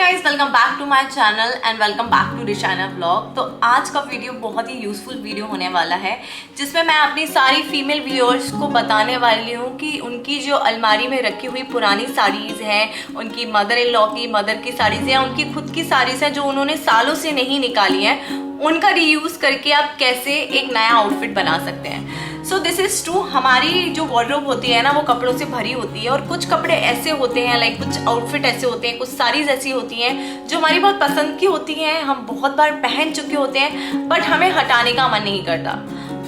Guys, welcome back to my channel and welcome back to Rishana vlog. तो आज का video बहुत ही यूजफुल वीडियो होने वाला है, जिसमें मैं अपनी सारी फीमेल व्यूअर्स को बताने वाली हूँ कि उनकी जो अलमारी में रखी हुई पुरानी साड़ीज़ हैं, उनकी मदर इन लॉ की मदर की साड़ीज़ हैं, उनकी खुद की साड़ीज़ हैं जो उन्होंने सालों से नहीं निकाली हैं, उनका रीयूज़ करके आप कैसे एक नया आउटफिट बना सकते हैं। So this is true. हमारी जो वार्डरोब होती है ना, वो कपड़ों से भरी होती है और कुछ कपड़े ऐसे होते हैं, लाइक कुछ आउटफिट ऐसे होते हैं, कुछ साड़ीज़ ऐसी होती हैं जो हमारी बहुत पसंद की होती हैं, हम बहुत बार पहन चुके होते हैं, बट हमें हटाने का मन नहीं करता।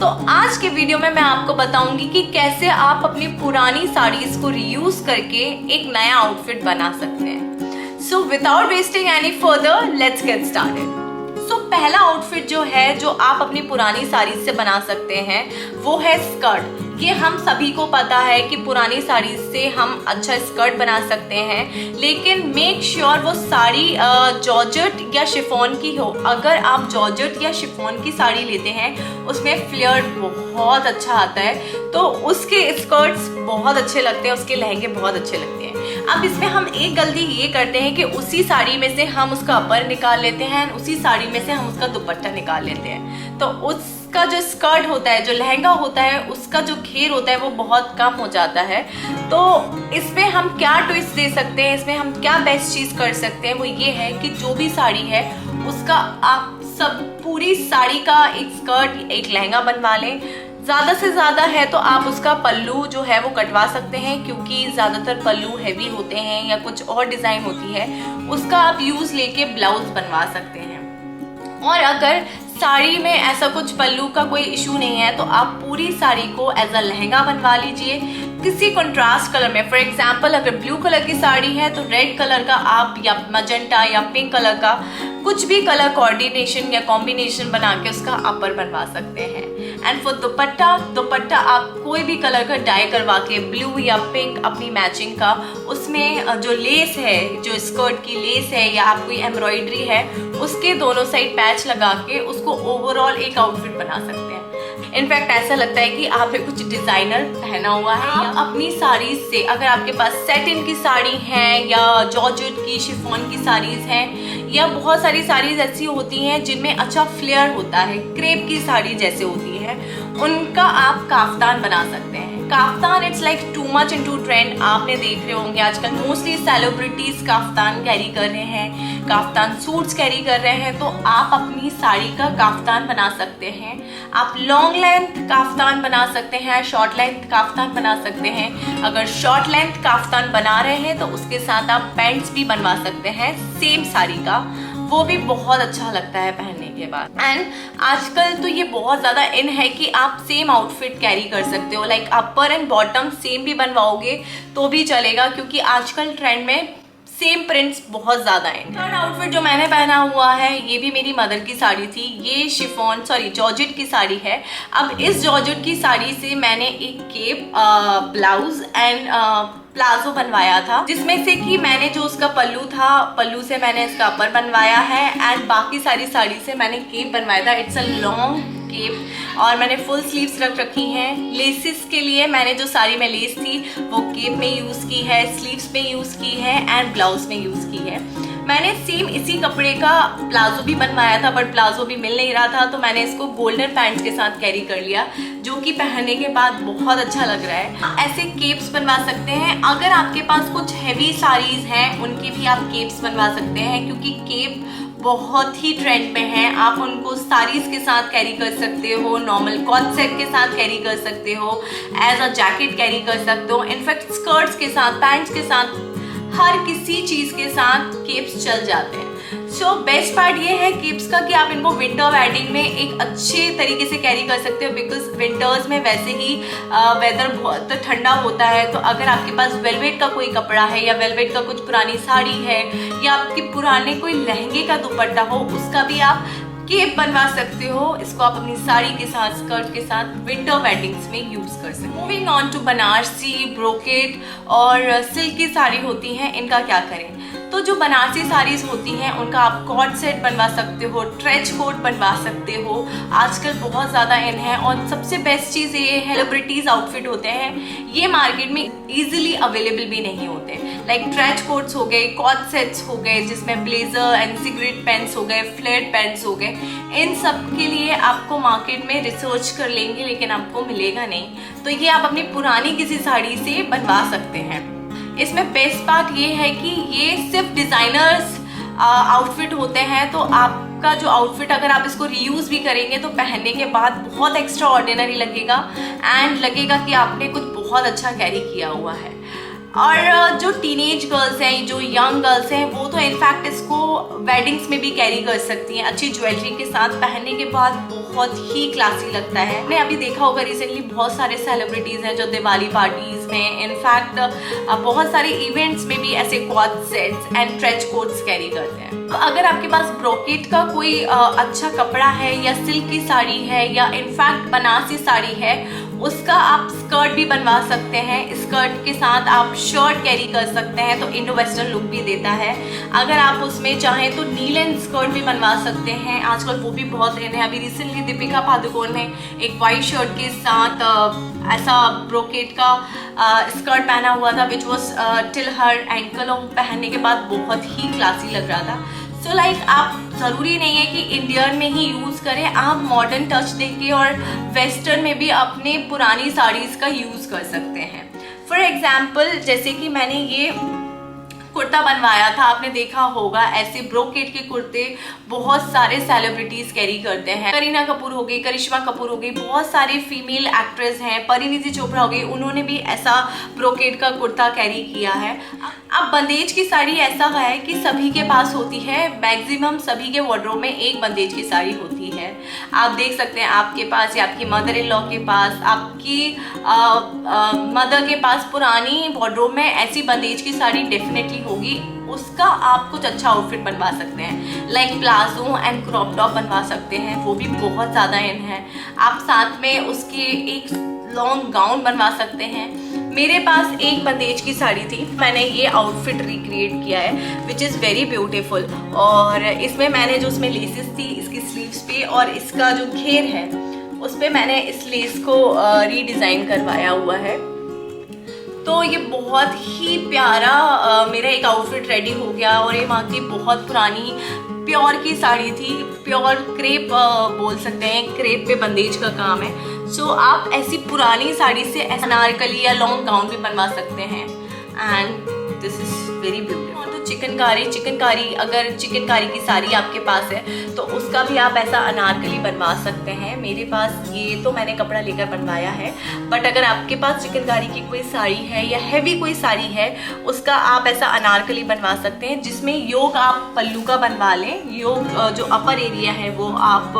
तो आज के वीडियो में मैं आपको बताऊंगी कि कैसे आप अपनी पुरानी साड़ीज़ को रीयूज़ करके एक नया आउटफिट बना सकते हैं। So without wasting any further, let's get started. तो पहला आउटफिट जो है, जो आप अपनी पुरानी साड़ी से बना सकते हैं, वो है स्कर्ट। ये हम सभी को पता है कि पुरानी साड़ी से हम अच्छा स्कर्ट बना सकते हैं, लेकिन मेक श्योर वो साड़ी जॉर्जेट या शिफॉन की हो। अगर आप जॉर्जेट या शिफॉन की साड़ी लेते हैं, उसमें फ्लेयर बहुत अच्छा आता है, तो उसके स्कर्ट्स बहुत अच्छे लगते हैं, उसके लहंगे बहुत अच्छे लगते हैं। अब इसमें हम एक गलती ये करते हैं कि उसी साड़ी में से हम उसका अपर निकाल लेते हैं, उसी साड़ी में से हम उसका दुपट्टा निकाल लेते हैं, तो उसका जो स्कर्ट होता है, जो लहंगा होता है, उसका जो घेर होता है वो बहुत कम हो जाता है। तो इसमें हम क्या ट्विस्ट दे सकते हैं, इसमें हम क्या बेस्ट चीज़ कर सकते हैं, वो ये है कि जो भी साड़ी है उसका आप सब पूरी साड़ी का एक स्कर्ट, एक लहंगा बनवा लें। ज़्यादा से ज़्यादा है तो आप उसका पल्लू जो है वो कटवा सकते हैं, क्योंकि ज़्यादातर पल्लू हैवी होते हैं या कुछ और डिज़ाइन होती है, उसका आप यूज़ लेके ब्लाउज बनवा सकते हैं। और अगर साड़ी में ऐसा कुछ पल्लू का कोई इशू नहीं है, तो आप पूरी साड़ी को एज अ लहंगा बनवा लीजिए किसी कंट्रास्ट कलर में। फॉर एग्जाम्पल, अगर ब्लू कलर की साड़ी है तो रेड कलर का आप, या मजेंटा या पिंक कलर का कुछ भी कलर कोऑर्डिनेशन या कॉम्बिनेशन बना के उसका अपर बनवा सकते हैं। एंड फॉर दुपट्टा आप कोई भी कलर का डाई करवा के, ब्लू या पिंक अपनी मैचिंग का, उसमें जो लेस है, जो स्कर्ट की लेस है या आप कोई एम्ब्रॉयडरी है, उसके दोनों साइड पैच लगा के उसको ओवरऑल एक आउटफिट बना सकते हैं। इनफैक्ट ऐसा लगता है कि आपने कुछ डिजाइनर पहना हुआ है। आप अपनी साड़ी से, अगर आपके पास सैटिन की साड़ी है या जॉर्जेट की, शिफॉन की साड़ीज हैं, या बहुत सारी साड़ीज ऐसी होती हैं जिनमें अच्छा फ्लेयर होता है, क्रेप की साड़ी जैसे होती है, उनका आप काफ्तान बना सकते हैं। Kaftan it's like too much into trend. आपने देख रहे होंगे आजकल मोस्टली सेलिब्रिटीज काफ्तान कैरी कर रहे हैं, काफ्तान सूट्स कैरी कर रहे हैं, तो आप अपनी साड़ी का काफ्तान बना सकते हैं। आप लॉन्ग लेंथ काफ्तान बना सकते हैं, शॉर्ट लेंथ काफ्तान बना सकते हैं। अगर शॉर्ट लेंथ काफ्तान बना रहे हैं तो उसके साथ आप पैंट्स भी बनवा सकते हैं सेम साड़ी का, वो भी बहुत अच्छा लगता है पहनने के बाद। एंड आजकल तो ये बहुत ज़्यादा इन है कि आप सेम आउटफिट कैरी कर सकते हो, like upper and bottom same भी बनवाओगे तो भी चलेगा, क्योंकि आजकल ट्रेंड में सेम प्रिंट्स बहुत ज़्यादा हैं। थर्ड आउटफिट जो मैंने पहना हुआ है, ये भी मेरी मदर की साड़ी थी। ये जॉर्जेट की साड़ी है। अब इस जॉर्जेट की साड़ी से मैंने एक केप, ब्लाउज एंड प्लाजो बनवाया था, जिसमें से कि मैंने जो उसका पल्लू था, पल्लू से मैंने इसका अपर बनवाया है, एंड बाकी सारी साड़ी से मैंने केप बनवाया था। इट्स अ लॉन्ग केप और मैंने फुल स्लीव्स रख रखी हैं। लेसेस के लिए मैंने जो साड़ी में लेस थी वो केप में यूज़ की है, स्लीव्स में यूज़ की है एंड ब्लाउज में यूज़ की है। मैंने सेम इसी कपड़े का प्लाजो भी बनवाया था, बट प्लाजो भी मिल नहीं रहा था, तो मैंने इसको गोल्डन पैंट्स के साथ कैरी कर लिया, जो कि पहनने के बाद बहुत अच्छा लग रहा है। ऐसे केप्स बनवा सकते हैं। अगर आपके पास कुछ हैवी साड़ीज हैं, उनके भी आप केप्स बनवा सकते हैं, क्योंकि केप बहुत ही ट्रेंड में है। आप उनको साड़ीज के साथ कैरी कर सकते हो, नॉर्मल कॉट सेट के साथ कैरी कर सकते हो, एज अ जैकेट कैरी कर सकते हो, इनफैक्ट स्कर्ट्स के साथ, पैंट्स के साथ, हर किसी चीज़ के साथ केप्स चल जाते हैं। सो बेस्ट पार्ट ये है केप्स का कि आप इनको विंटर वेडिंग में एक अच्छे तरीके से कैरी कर सकते हो, बिकॉज विंटर्स में वैसे ही वेदर बहुत ठंडा होता है। तो अगर आपके पास वेलवेट का कोई कपड़ा है या वेलवेट का कुछ पुरानी साड़ी है या आपके पुराने कोई लहंगे का दुपट्टा हो, उसका भी आप केप बनवा सकते हो। इसको आप अपनी साड़ी के साथ, स्कर्ट के साथ विंटर वेडिंग्स में यूज कर सकते हो। Moving on to Banarasi, brocade और सिल्क की साड़ी होती हैं, इनका क्या करें। तो जो बनारसी साड़ीज़ होती हैं उनका आप कॉर्ड सेट बनवा सकते हो, ट्रेच कोट बनवा सकते हो, आजकल बहुत ज़्यादा इन है। और सबसे बेस्ट चीज़ ये है, सेलिब्रिटीज़ आउटफिट होते हैं, ये मार्केट में ईजिली अवेलेबल भी नहीं होते। लाइक ट्रेच कोट्स हो गए, कॉर्ड सेट्स हो गए, जिसमें ब्लेजर एंड सिगरेट पैंट्स हो गए, फ्लेट पैंट्स हो गए, इन सब के लिए आपको मार्केट में रिसर्च कर लेंगे लेकिन आपको मिलेगा नहीं। तो ये आप अपनी पुरानी किसी साड़ी से बनवा सकते हैं। इसमें बेस्ट पार्ट ये है कि ये सिर्फ डिज़ाइनर्स आउटफिट होते हैं, तो आपका जो आउटफिट अगर आप इसको रीयूज़ भी करेंगे तो पहनने के बाद बहुत एक्स्ट्रा ऑर्डिनरी लगेगा एंड लगेगा कि आपने कुछ बहुत अच्छा कैरी किया हुआ है। और जो टीनेज गर्ल्स हैं, जो यंग गर्ल्स हैं, वो तो इनफैक्ट इसको वेडिंग्स में भी कैरी कर सकती हैं, अच्छी ज्वेलरी के साथ पहनने के बाद बहुत ही क्लासी लगता है। मैंने अभी देखा होगा रिसेंटली बहुत सारे सेलिब्रिटीज़ हैं जो दिवाली पार्टीज़ में, इनफैक्ट बहुत सारे इवेंट्स में भी ऐसे coord sets and trench coats carry करते हैं। तो अगर आपके पास ब्रोकेट का कोई अच्छा कपड़ा है या सिल्क की साड़ी है या इनफैक्ट बनारसी साड़ी है, उसका आप स्कर्ट भी बनवा सकते हैं। स्कर्ट के साथ आप शर्ट कैरी कर सकते हैं तो इंडो वेस्टर्न लुक भी देता है। अगर आप उसमें चाहें तो नी लेंथ स्कर्ट भी बनवा सकते हैं, आजकल वो भी बहुत इन है। अभी रिसेंटली दीपिका पादुकोण ने एक वाइट शर्ट के साथ ऐसा ब्रोकेट का स्कर्ट पहना हुआ था which was till her ankle, और पहनने के बाद बहुत ही क्लासी लग रहा था। सो लाइक आप ज़रूरी नहीं है कि इंडियन में ही यूज़ करें, आप मॉडर्न टच देके और वेस्टर्न में भी अपने पुरानी साड़ीज़ का यूज़ कर सकते हैं। फॉर एग्जाम्पल जैसे कि मैंने ये कुर्ता बनवाया था, आपने देखा होगा ऐसे ब्रोकेट के कुर्ते बहुत सारे सेलिब्रिटीज़ कैरी करते हैं। करीना कपूर हो गई, करिश्मा कपूर हो गई, बहुत सारे फीमेल एक्ट्रेस हैं, परिणीति चोपड़ा हो गई, उन्होंने भी ऐसा ब्रोकेट का कुर्ता कैरी किया है। अब बंदेज की साड़ी ऐसा है कि सभी के पास होती है, मैक्सिमम सभी के वार्डरोब में एक बंदेज की साड़ी होती है। आप देख सकते हैं आपके पास या आपकी मदर इन लॉ के पास, आपकी मदर के पास पुरानी वार्डरोब में ऐसी बंदेज की साड़ी डेफिनेटली होगी, उसका आप कुछ अच्छा आउटफिट बनवा सकते हैं। Like palazzo and crop top बनवा सकते हैं, वो भी बहुत ज़्यादा इन है। आप साथ में उसके एक लॉन्ग गाउन बनवा सकते हैं। मेरे पास एक बंदेज की साड़ी थी, मैंने ये आउटफिट रिक्रिएट किया है विच इज़ वेरी ब्यूटीफुल। और इसमें मैंने जो उसमें लेसेस थी इसकी स्लीव्स पे और इसका जो घेर है उस पर मैंने इस लेस को रीडिज़ाइन करवाया हुआ है। तो ये बहुत ही प्यारा मेरा एक आउटफिट रेडी हो गया। और ये माँ की बहुत पुरानी प्योर की साड़ी थी, प्योर क्रेप बोल सकते हैं, क्रेप पे बंदेज का काम है। सो आप ऐसी पुरानी साड़ी से अनारकली या लॉन्ग गाउन भी बनवा सकते हैं and this is very beautiful. तो चिकनकारी अगर चिकनकारी की साड़ी आपके पास है तो उसका भी आप ऐसा अनारकली बनवा सकते हैं। मेरे पास ये तो मैंने कपड़ा लेकर बनवाया है, बट अगर आपके पास चिकनकारी की कोई साड़ी है या हैवी कोई साड़ी है उसका आप ऐसा अनारकली बनवा सकते हैं, जिसमें योक आप पल्लू का बनवा लें। योक जो अपर एरिया है वो आप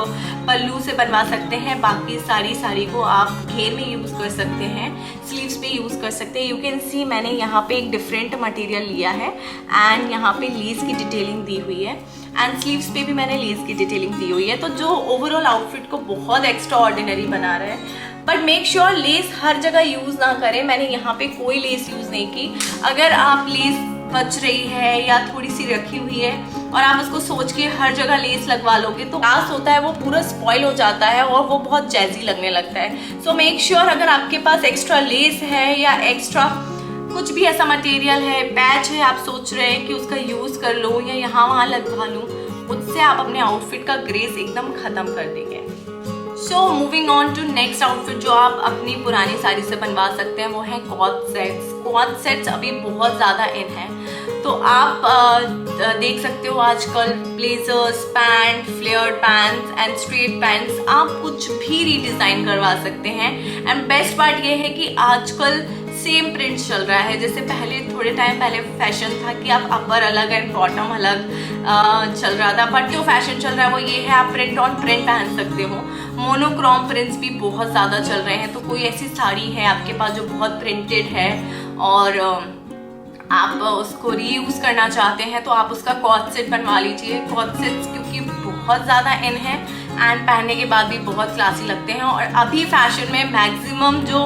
पल्लू से बनवा सकते हैं, बाकी साड़ी को आप घेर में यूज़ कर सकते हैं, स्लीव्स पे यूज़ कर सकते हैं। यू कैन सी मैंने यहाँ पे एक डिफरेंट मटेरियल लिया है एंड यहाँ पे लेस की डिटेलिंग दी हुई है एंड स्लीव्स पे भी मैंने लेस की डिटेलिंग दी हुई है, तो जो ओवरऑल आउटफिट को बहुत एक्स्ट्रा ऑर्डिनरी बना रहा है। बट मेक श्योर लेस हर जगह यूज़ ना करें, मैंने यहाँ पे कोई लेस यूज़ नहीं की। अगर आप लेस बच रही है या थोड़ी सी रखी हुई है और आप उसको सोच के हर जगह लेस लगवा लोगे तो ग्लास होता है वो पूरा स्पॉइल हो जाता है और वो बहुत जैजी लगने लगता है। सो मेक श्योर अगर आपके पास एक्स्ट्रा लेस है या एक्स्ट्रा कुछ भी ऐसा मटेरियल है, पैच है, आप सोच रहे हैं कि उसका यूज़ कर लो या यहाँ वहाँ लगवा लूँ, उससे आप अपने आउटफिट का ग्रेस एकदम ख़त्म कर देंगे। So moving on to next outfit जो आप अपनी पुरानी साड़ी से बनवा सकते हैं वो है कॉर्ड सेट्स। कॉर्ड सेट्स अभी बहुत ज़्यादा इन है, तो आप देख सकते हो आजकल blazers, pant, flared pants and straight pants आप कुछ भी रीडिज़ाइन करवा सकते हैं। एंड बेस्ट पार्ट ये है कि आजकल सेम प्रिंट चल रहा है। जैसे पहले थोड़े टाइम पहले फैशन था कि आप अपर अलग एंड बॉटम अलग चल रहा था, बट जो फैशन चल रहा है वो ये है आप प्रिंट ऑन प्रिंट पहन सकते हो। मोनोक्रोम प्रिंट्स भी बहुत ज़्यादा चल रहे हैं, तो कोई ऐसी साड़ी है आपके पास जो बहुत प्रिंटेड है और आप उसको रीयूज़ करना चाहते हैं तो आप उसका कॉर्ड सेट बनवा लीजिए। कॉर्ड सेट्स क्योंकि बहुत ज़्यादा इन है एंड पहनने के बाद भी बहुत क्लासी लगते हैं। और अभी फैशन में मैक्सिमम जो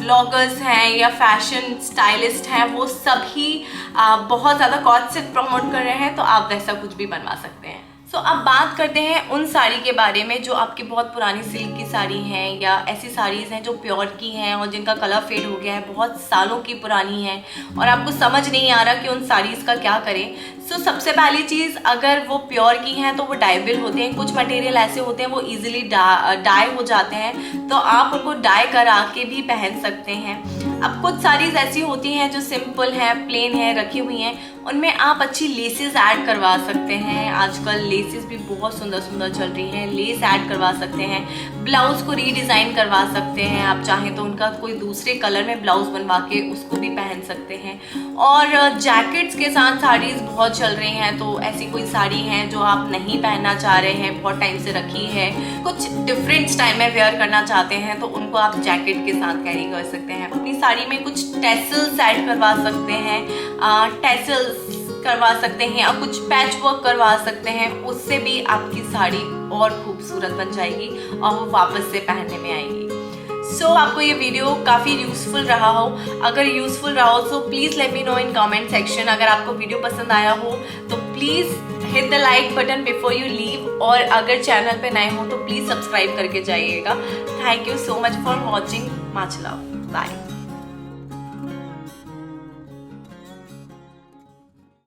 व्लॉगर्स हैं या फैशन स्टाइलिस्ट हैं, वो सभी बहुत ज़्यादा कॉर्ड सेट प्रमोट कर रहे हैं, तो आप वैसा कुछ भी बनवा सकते हैं। सो अब बात करते हैं उन साड़ी के बारे में जो आपकी बहुत पुरानी सिल्क की साड़ी हैं या ऐसी साड़ीज़ हैं जो प्योर की हैं और जिनका कलर फेड हो गया है, बहुत सालों की पुरानी हैं और आपको समझ नहीं आ रहा कि उन साड़ीज़ का क्या करें। सो सबसे पहली चीज़, अगर वो प्योर की हैं तो वो डाइबल होते हैं। कुछ मटेरियल ऐसे होते हैं वो ईजिली डाई हो जाते हैं, तो आप उनको डाई करा के भी पहन सकते हैं। अब कुछ साड़ीज़ ऐसी होती हैं जो सिंपल हैं, प्लेन है, रखी हुई हैं, उनमें आप अच्छी लेसेस ऐड करवा सकते हैं। आजकल लेसेस भी बहुत सुंदर सुंदर चल रही हैं, लेस ऐड करवा सकते हैं। ब्लाउज को रीडिज़ाइन करवा सकते हैं, आप चाहें तो उनका कोई दूसरे कलर में ब्लाउज बनवा के उसको भी पहन सकते हैं। और जैकेट्स के साथ साड़ीज़ बहुत चल रही हैं, तो ऐसी कोई साड़ी है जो आप नहीं पहनना चाह रहे हैं, बहुत टाइम से रखी है, कुछ डिफरेंट स्टाइल में वेयर करना चाहते हैं, तो उनको आप जैकेट के साथ कैरी कर सकते हैं। अपनी साड़ी में कुछ टेसल्स ऐड करवा सकते हैं, टेसल्स करवा सकते हैं या कुछ पैच वर्क करवा सकते हैं, उससे भी आपकी साड़ी और खूबसूरत बन जाएगी और वो वापस से पहनने में आएगी। सो आपको ये वीडियो काफ़ी यूज़फुल रहा हो, अगर यूज़फुल रहा हो तो please let me know in comment section. अगर आपको वीडियो पसंद आया हो तो please hit the like button before you leave, और अगर चैनल पे नए हो तो प्लीज़ सब्सक्राइब करके जाइएगा। Thank you so much for watching. Much love, bye.